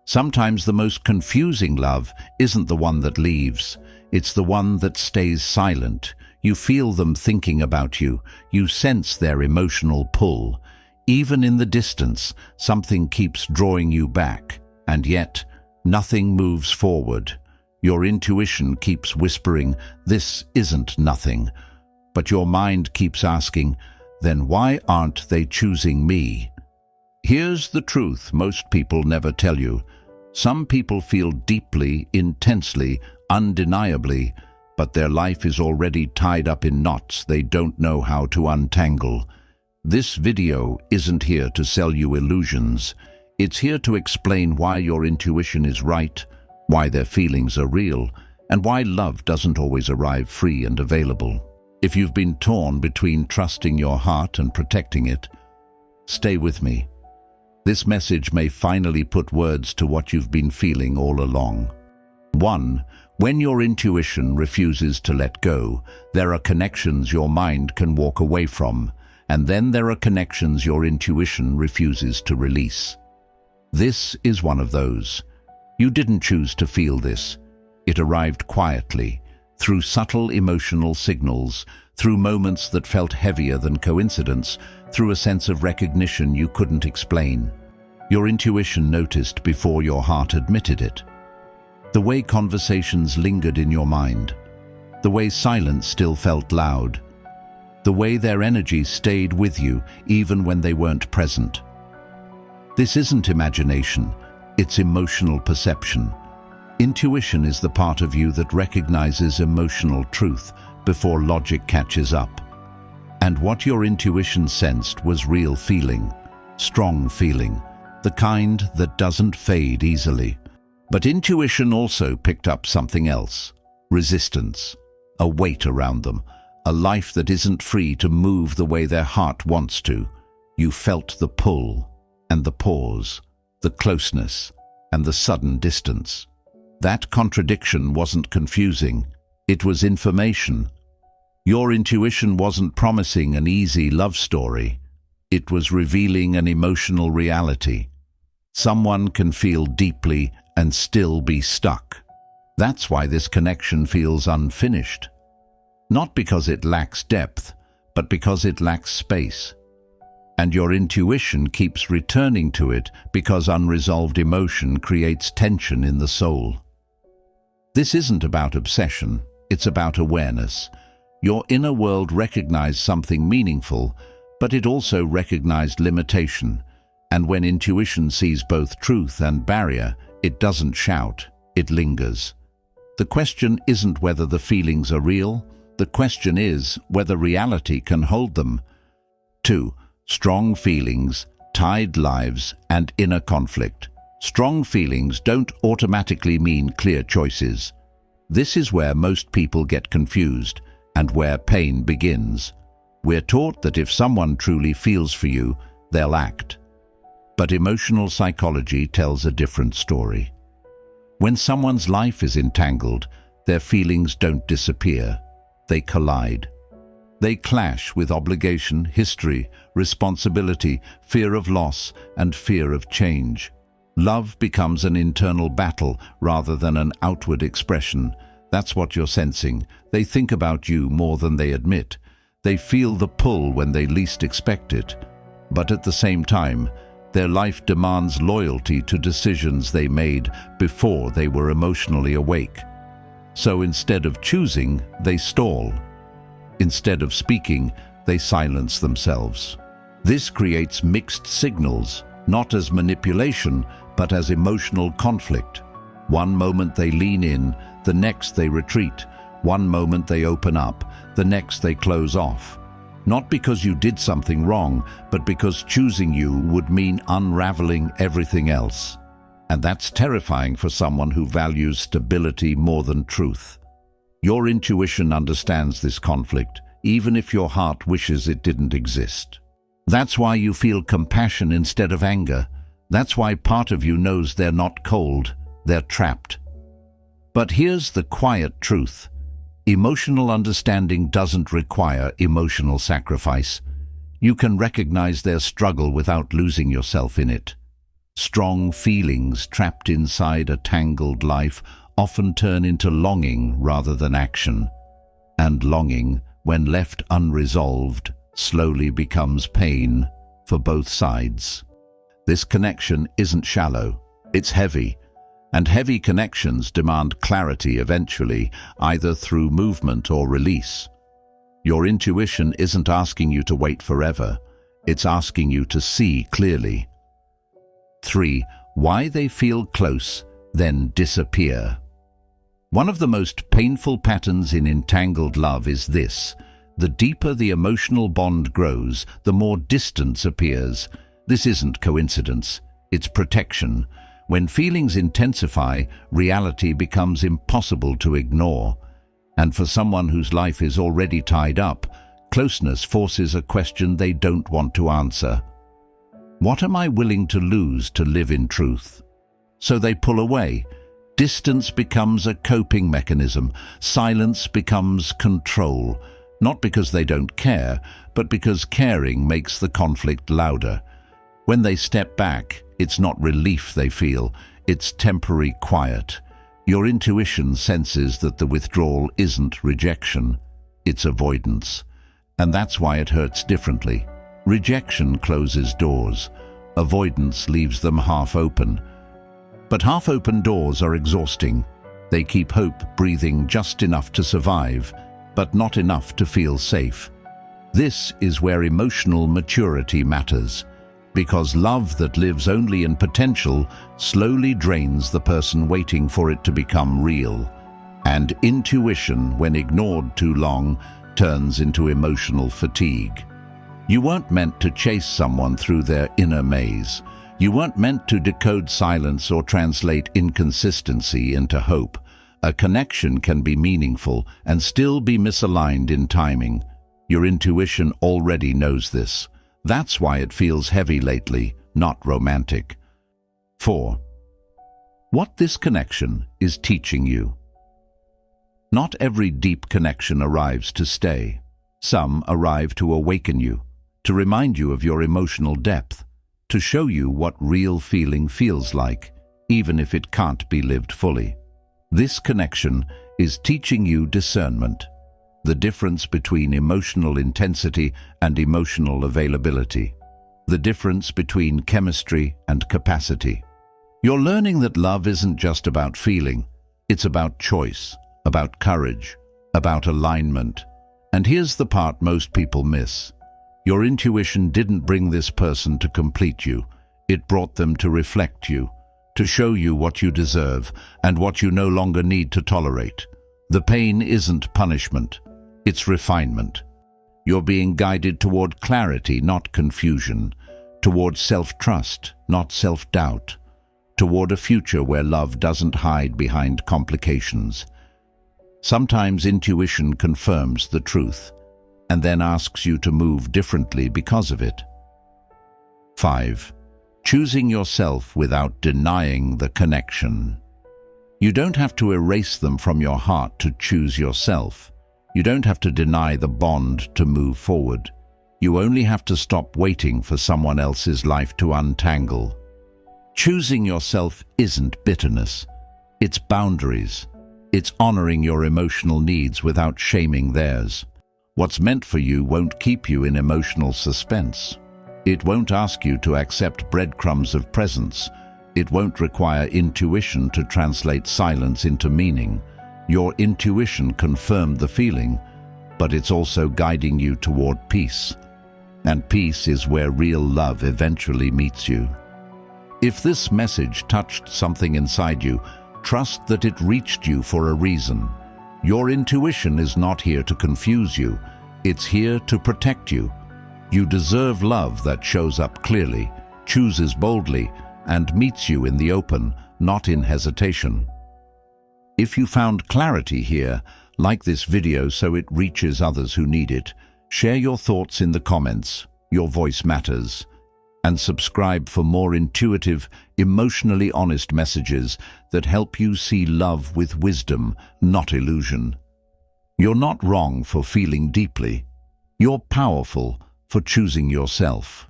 Sometimes the most confusing love isn't the one that leaves. It's the one that stays silent. You feel them thinking about you. You sense their emotional pull. Even in the distance, something keeps drawing you back. And yet, nothing moves forward. Your intuition keeps whispering, "This isn't nothing." But your mind keeps asking, "Then why aren't they choosing me?" Here's the truth most people never tell you. Some people feel deeply, intensely, undeniably, but their life is already tied up in knots they don't know how to untangle. This video isn't here to sell you illusions. It's here to explain why your intuition is right, why their feelings are real, and why love doesn't always arrive free and available. If you've been torn between trusting your heart and protecting it, stay with me. This message may finally put words to what you've been feeling all along. 1. When your intuition refuses to let go, there are connections your mind can walk away from, and then there are connections your intuition refuses to release. This is one of those. You didn't choose to feel this. It arrived quietly, through subtle emotional signals, through moments that felt heavier than coincidence, through a sense of recognition you couldn't explain. Your intuition noticed before your heart admitted it. The way conversations lingered in your mind, the way silence still felt loud, the way their energy stayed with you even when they weren't present. This isn't imagination, it's emotional perception. Intuition is the part of you that recognizes emotional truth before logic catches up. And what your intuition sensed was real feeling, strong feeling, the kind that doesn't fade easily. But intuition also picked up something else: resistance, a weight around them, a life that isn't free to move the way their heart wants to. You felt the pull and the pause, the closeness and the sudden distance. That contradiction wasn't confusing, it was information. Your intuition wasn't promising an easy love story. It was revealing an emotional reality. Someone can feel deeply and still be stuck. That's why this connection feels unfinished. Not because it lacks depth, but because it lacks space. And your intuition keeps returning to it because unresolved emotion creates tension in the soul. This isn't about obsession, it's about awareness. Your inner world recognized something meaningful, but it also recognized limitation. And when intuition sees both truth and barrier, it doesn't shout, it lingers. The question isn't whether the feelings are real, the question is whether reality can hold them. 2. Strong feelings, tied lives, and inner conflict. Strong feelings don't automatically mean clear choices. This is where most people get confused, and where pain begins. We're taught that if someone truly feels for you, they'll act. But emotional psychology tells a different story. When someone's life is entangled, their feelings don't disappear, they collide. They clash with obligation, history, responsibility, fear of loss, and fear of change. Love becomes an internal battle rather than an outward expression. That's what you're sensing. They think about you more than they admit. They feel the pull when they least expect it. But at the same time, their life demands loyalty to decisions they made before they were emotionally awake. So instead of choosing, they stall. Instead of speaking, they silence themselves. This creates mixed signals, not as manipulation, but as emotional conflict. One moment they lean in, the next they retreat. One moment they open up, the next they close off. Not because you did something wrong, but because choosing you would mean unraveling everything else. And that's terrifying for someone who values stability more than truth. Your intuition understands this conflict, even if your heart wishes it didn't exist. That's why you feel compassion instead of anger. That's why part of you knows they're not cold, they're trapped. But here's the quiet truth. Emotional understanding doesn't require emotional sacrifice. You can recognize their struggle without losing yourself in it. Strong feelings trapped inside a tangled life often turn into longing rather than action. And longing, when left unresolved, slowly becomes pain for both sides. This connection isn't shallow, it's heavy. And heavy connections demand clarity eventually, either through movement or release. Your intuition isn't asking you to wait forever, it's asking you to see clearly. 3. Why they feel close, then disappear. One of the most painful patterns in entangled love is this. The deeper the emotional bond grows, the more distance appears. This isn't coincidence, it's protection. When feelings intensify, reality becomes impossible to ignore. And for someone whose life is already tied up, closeness forces a question they don't want to answer. What am I willing to lose to live in truth? So they pull away. Distance becomes a coping mechanism. Silence becomes control. Not because they don't care, but because caring makes the conflict louder. When they step back, it's not relief they feel, it's temporary quiet. Your intuition senses that the withdrawal isn't rejection, it's avoidance. And that's why it hurts differently. Rejection closes doors. Avoidance leaves them half open. But half-open doors are exhausting. They keep hope breathing just enough to survive, but not enough to feel safe. This is where emotional maturity matters, because love that lives only in potential slowly drains the person waiting for it to become real. And intuition, when ignored too long, turns into emotional fatigue. You weren't meant to chase someone through their inner maze. You weren't meant to decode silence or translate inconsistency into hope. A connection can be meaningful and still be misaligned in timing. Your intuition already knows this. That's why it feels heavy lately, not romantic. 4. What this connection is teaching you. Not every deep connection arrives to stay. Some arrive to awaken you, to remind you of your emotional depth, to show you what real feeling feels like, even if it can't be lived fully. This connection is teaching you discernment, the difference between emotional intensity and emotional availability, the difference between chemistry and capacity. You're learning that love isn't just about feeling, it's about choice, about courage, about alignment. And here's the part most people miss. Your intuition didn't bring this person to complete you. It brought them to reflect you, to show you what you deserve and what you no longer need to tolerate. The pain isn't punishment, it's refinement. You're being guided toward clarity, not confusion, toward self-trust, not self-doubt, toward a future where love doesn't hide behind complications. Sometimes intuition confirms the truth, and then asks you to move differently because of it. 5. Choosing yourself without denying the connection. You don't have to erase them from your heart to choose yourself. You don't have to deny the bond to move forward. You only have to stop waiting for someone else's life to untangle. Choosing yourself isn't bitterness. It's boundaries. It's honoring your emotional needs without shaming theirs. What's meant for you won't keep you in emotional suspense. It won't ask you to accept breadcrumbs of presence. It won't require intuition to translate silence into meaning. Your intuition confirmed the feeling, but it's also guiding you toward peace. And peace is where real love eventually meets you. If this message touched something inside you, trust that it reached you for a reason. Your intuition is not here to confuse you. It's here to protect you. You deserve love that shows up clearly, chooses boldly, and meets you in the open, not in hesitation. If you found clarity here, like this video so it reaches others who need it. Share your thoughts in the comments. Your voice matters. And subscribe for more intuitive, emotionally honest messages that help you see love with wisdom, not illusion. You're not wrong for feeling deeply. You're powerful for choosing yourself.